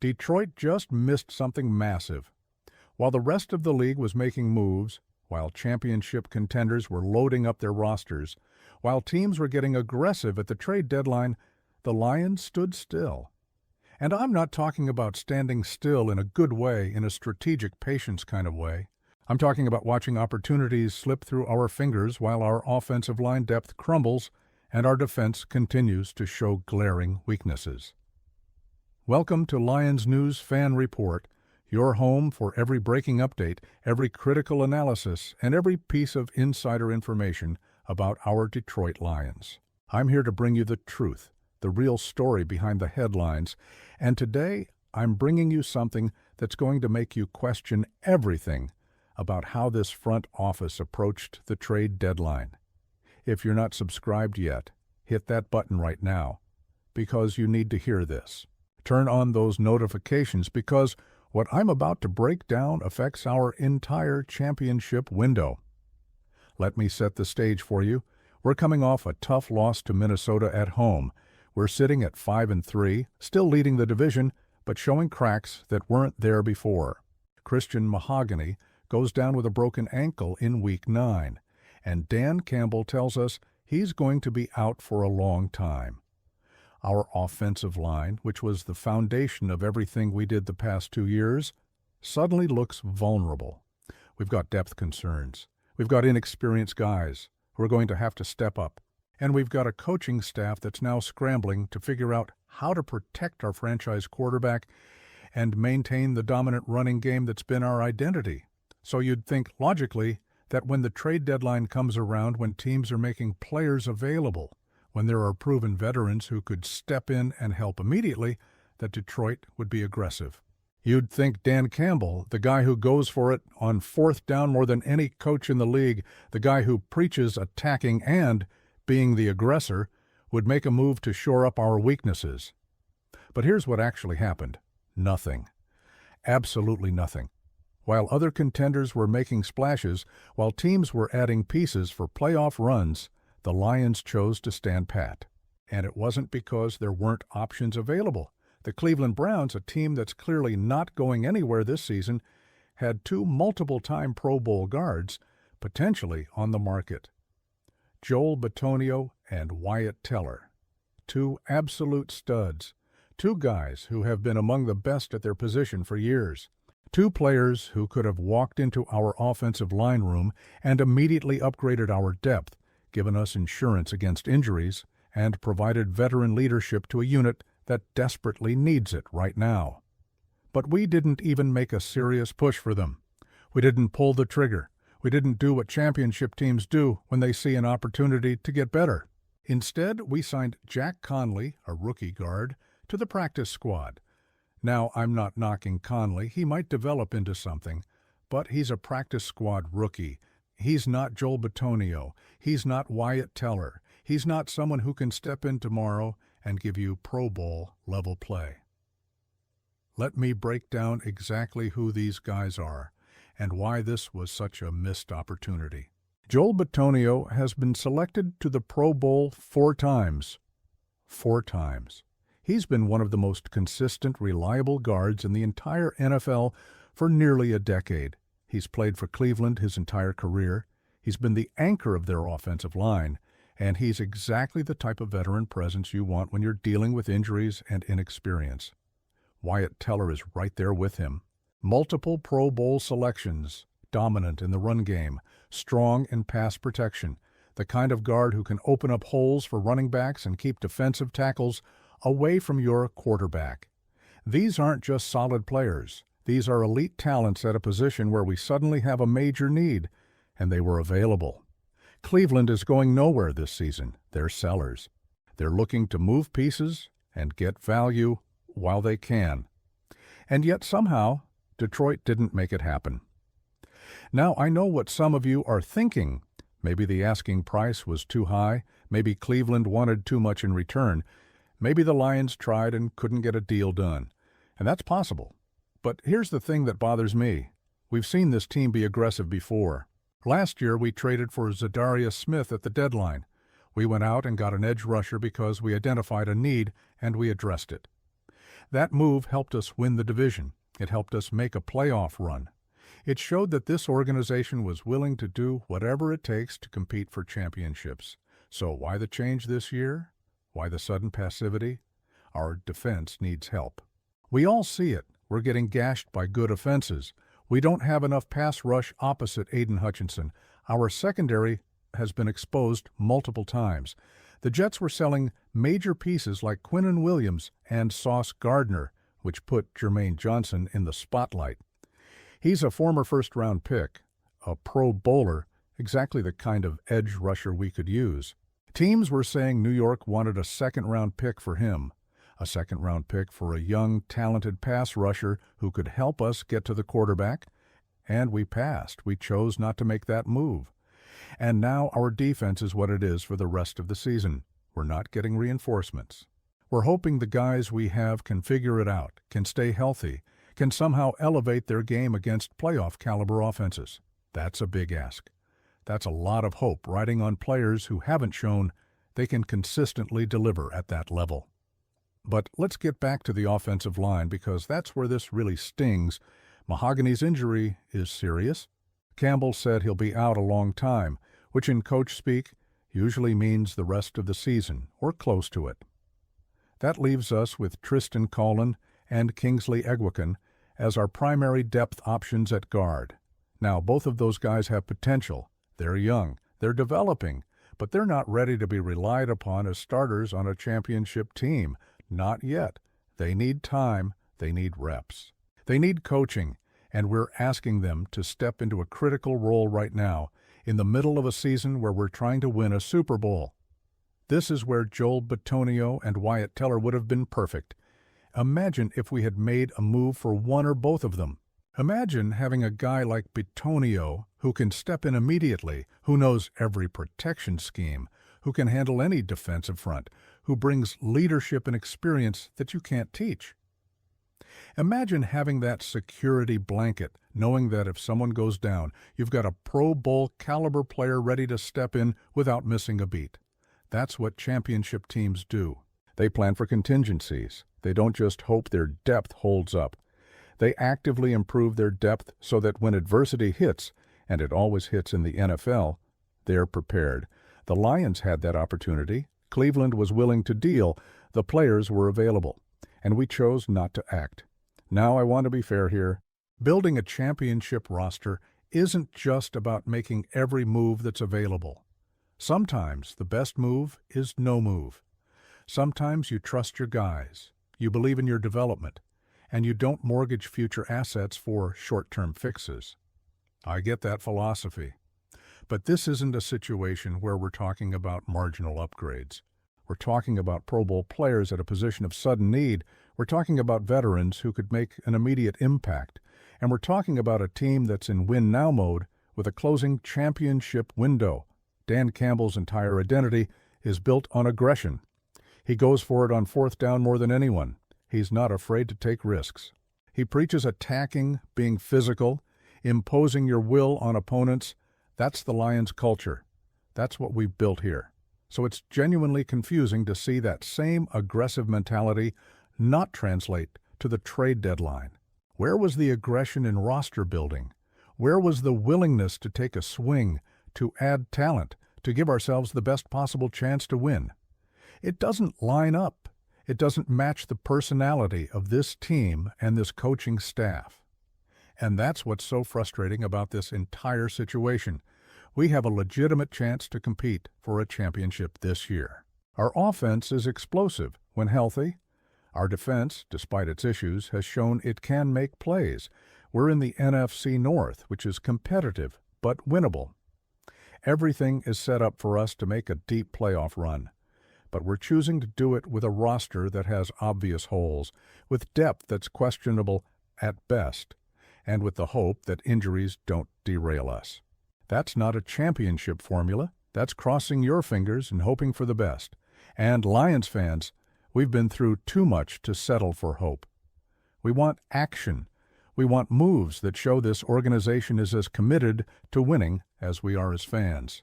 Detroit just missed something massive. While the rest of the league was making moves, while championship contenders were loading up their rosters, while teams were getting aggressive at the trade deadline, the Lions stood still. And I'm not talking about standing still in a good way, in a strategic patience kind of way. I'm talking about watching opportunities slip through our fingers while our offensive line depth crumbles and our defense continues to show glaring weaknesses. Welcome to Lions News Fan Report, your home for every breaking update, every critical analysis, and every piece of insider information about our Detroit Lions. I'm here to bring you the truth, the real story behind the headlines, and today I'm bringing you something that's going to make you question everything about how this front office approached the trade deadline. If you're not subscribed yet, hit that button right now, because you need to hear this. Turn on those notifications because what I'm about to break down affects our entire championship window. Let me set the stage for you. We're coming off a tough loss to Minnesota at home. We're sitting at 5-3, still leading the division, but showing cracks that weren't there before. Christian Mahogany goes down with a broken ankle in Week 9, and Dan Campbell tells us he's going to be out for a long time. Our offensive line, which was the foundation of everything we did the past 2 years, suddenly looks vulnerable. We've got depth concerns. We've got inexperienced guys who are going to have to step up. And we've got a coaching staff that's now scrambling to figure out how to protect our franchise quarterback and maintain the dominant running game that's been our identity. So you'd think, logically, that when the trade deadline comes around, when teams are making players available, when there are proven veterans who could step in and help immediately, that Detroit would be aggressive. You'd think Dan Campbell, the guy who goes for it on fourth down more than any coach in the league, the guy who preaches attacking and being the aggressor, would make a move to shore up our weaknesses. But here's what actually happened. Nothing. Absolutely nothing. While other contenders were making splashes, while teams were adding pieces for playoff runs, the Lions chose to stand pat. And it wasn't because there weren't options available. The Cleveland Browns, a team that's clearly not going anywhere this season, had 2 multiple-time Pro Bowl guards potentially on the market. Joel Bitonio and Wyatt Teller, 2 absolute studs, 2 guys who have been among the best at their position for years, 2 players who could have walked into our offensive line room and immediately upgraded our depth, given us insurance against injuries, and provided veteran leadership to a unit that desperately needs it right now. But we didn't even make a serious push for them. We didn't pull the trigger. We didn't do what championship teams do when they see an opportunity to get better. Instead, we signed Jack Conley, a rookie guard, to the practice squad. Now, I'm not knocking Conley. He might develop into something, but he's a practice squad rookie. He's not Joel Bitonio. He's not Wyatt Teller. He's not someone who can step in tomorrow and give you Pro Bowl level play. Let me break down exactly who these guys are and why this was such a missed opportunity. Joel Bitonio has been selected to the Pro Bowl 4 times. 4 times. He's been one of the most consistent, reliable guards in the entire NFL for nearly a decade. He's played for Cleveland his entire career. He's been the anchor of their offensive line, and he's exactly the type of veteran presence you want when you're dealing with injuries and inexperience. Wyatt Teller is right there with him. Multiple Pro Bowl selections, dominant in the run game, strong in pass protection, the kind of guard who can open up holes for running backs and keep defensive tackles away from your quarterback. These aren't just solid players. These are elite talents at a position where we suddenly have a major need, and they were available. Cleveland is going nowhere this season. They're sellers. They're looking to move pieces and get value while they can. And yet somehow, Detroit didn't make it happen. Now, I know what some of you are thinking. Maybe the asking price was too high. Maybe Cleveland wanted too much in return. Maybe the Lions tried and couldn't get a deal done. And that's possible. But here's the thing that bothers me. We've seen this team be aggressive before. Last year, we traded for Zadarius Smith at the deadline. We went out and got an edge rusher because we identified a need and we addressed it. That move helped us win the division. It helped us make a playoff run. It showed that this organization was willing to do whatever it takes to compete for championships. So why the change this year? Why the sudden passivity? Our defense needs help. We all see it. We're getting gashed by good offenses. We don't have enough pass rush opposite Aiden Hutchinson. Our secondary has been exposed multiple times. The Jets were selling major pieces like Quinnen Williams and Sauce Gardner, which put Jermaine Johnson in the spotlight. He's a former first-round pick, a Pro Bowler, exactly the kind of edge rusher we could use. Teams were saying New York wanted a second-round pick for him, a second-round pick for a young, talented pass rusher who could help us get to the quarterback, and we passed. We chose not to make that move. And now our defense is what it is for the rest of the season. We're not getting reinforcements. We're hoping the guys we have can figure it out, can stay healthy, can somehow elevate their game against playoff-caliber offenses. That's a big ask. That's a lot of hope riding on players who haven't shown they can consistently deliver at that level. But let's get back to the offensive line because that's where this really stings. Mahogany's injury is serious. Campbell said he'll be out a long time, which in coach speak usually means the rest of the season, or close to it. That leaves us with Tristan Colin and Kingsley Egwekin as our primary depth options at guard. Now, both of those guys have potential. They're young, they're developing, but they're not ready to be relied upon as starters on a championship team. Not yet. They need time, they need reps. They need coaching, and we're asking them to step into a critical role right now, in the middle of a season where we're trying to win a Super Bowl. This is where Joel Bitonio and Wyatt Teller would have been perfect. Imagine if we had made a move for one or both of them. Imagine having a guy like Bitonio who can step in immediately, who knows every protection scheme, who can handle any defensive front, who brings leadership and experience that you can't teach. Imagine having that security blanket, knowing that if someone goes down, you've got a Pro Bowl caliber player ready to step in without missing a beat. That's what championship teams do. They plan for contingencies. They don't just hope their depth holds up. They actively improve their depth so that when adversity hits, and it always hits in the NFL, they're prepared. The Lions had that opportunity. Cleveland was willing to deal. The players were available. And we chose not to act. Now I want to be fair here. Building a championship roster isn't just about making every move that's available. Sometimes the best move is no move. Sometimes you trust your guys, you believe in your development, and you don't mortgage future assets for short-term fixes. I get that philosophy. But this isn't a situation where we're talking about marginal upgrades. We're talking about Pro Bowl players at a position of sudden need. We're talking about veterans who could make an immediate impact. And we're talking about a team that's in win-now mode with a closing championship window. Dan Campbell's entire identity is built on aggression. He goes for it on fourth down more than anyone. He's not afraid to take risks. He preaches attacking, being physical, imposing your will on opponents. That's the Lions culture. That's what we've built here. So it's genuinely confusing to see that same aggressive mentality not translate to the trade deadline. Where was the aggression in roster building? Where was the willingness to take a swing, to add talent, to give ourselves the best possible chance to win? It doesn't line up. It doesn't match the personality of this team and this coaching staff. And that's what's so frustrating about this entire situation. We have a legitimate chance to compete for a championship this year. Our offense is explosive when healthy. Our defense, despite its issues, has shown it can make plays. We're in the NFC North, which is competitive but winnable. Everything is set up for us to make a deep playoff run. But we're choosing to do it with a roster that has obvious holes, with depth that's questionable at best, and with the hope that injuries don't derail us. That's not a championship formula. That's crossing your fingers and hoping for the best. And Lions fans, we've been through too much to settle for hope. We want action. We want moves that show this organization is as committed to winning as we are as fans.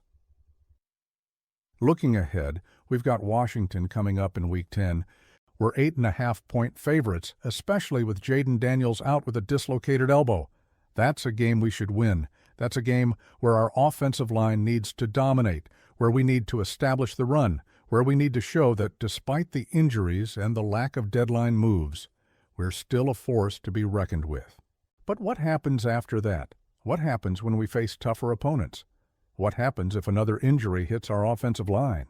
Looking ahead, we've got Washington coming up in Week 10. We're 8.5-point favorites, especially with Jaden Daniels out with a dislocated elbow. That's a game we should win. That's a game where our offensive line needs to dominate, where we need to establish the run, where we need to show that despite the injuries and the lack of deadline moves, we're still a force to be reckoned with. But what happens after that? What happens when we face tougher opponents? What happens if another injury hits our offensive line?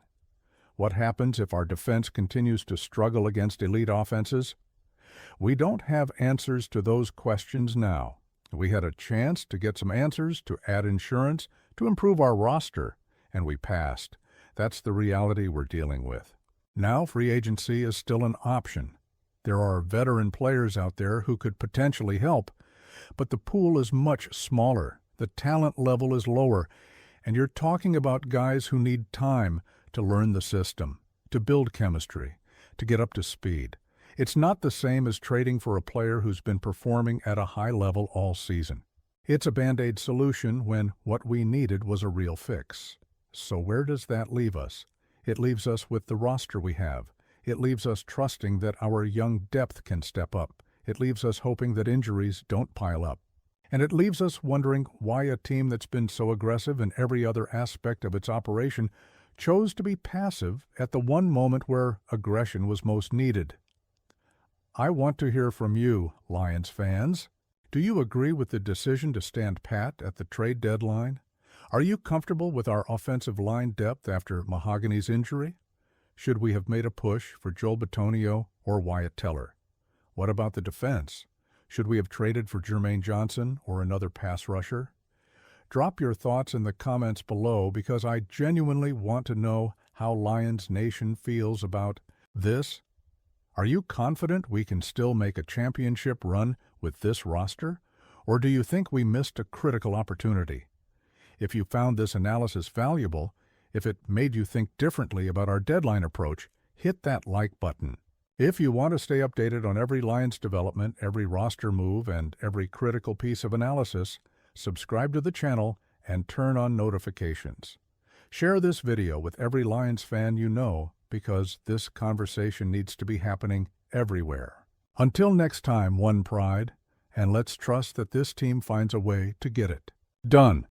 What happens if our defense continues to struggle against elite offenses? We don't have answers to those questions now. We had a chance to get some answers, to add insurance, to improve our roster, and we passed. That's the reality we're dealing with. Now free agency is still an option. There are veteran players out there who could potentially help, but the pool is much smaller, the talent level is lower, and you're talking about guys who need time to learn the system, to build chemistry, to get up to speed. It's not the same as trading for a player who's been performing at a high level all season. It's a Band-Aid solution when what we needed was a real fix. So where does that leave us? It leaves us with the roster we have. It leaves us trusting that our young depth can step up. It leaves us hoping that injuries don't pile up. And it leaves us wondering why a team that's been so aggressive in every other aspect of its operation chose to be passive at the one moment where aggression was most needed. I want to hear from you, Lions fans. Do you agree with the decision to stand pat at the trade deadline? Are you comfortable with our offensive line depth after Mahogany's injury? Should we have made a push for Joel Bitonio or Wyatt Teller? What about the defense? Should we have traded for Jermaine Johnson or another pass rusher? Drop your thoughts in the comments below because I genuinely want to know how Lions Nation feels about this. Are you confident we can still make a championship run with this roster? Or do you think we missed a critical opportunity? If you found this analysis valuable, if it made you think differently about our deadline approach, hit that like button. If you want to stay updated on every Lions development, every roster move, and every critical piece of analysis, subscribe to the channel and turn on notifications. Share this video with every Lions fan you know because this conversation needs to be happening everywhere. Until next time, one pride, and let's trust that this team finds a way to get it done.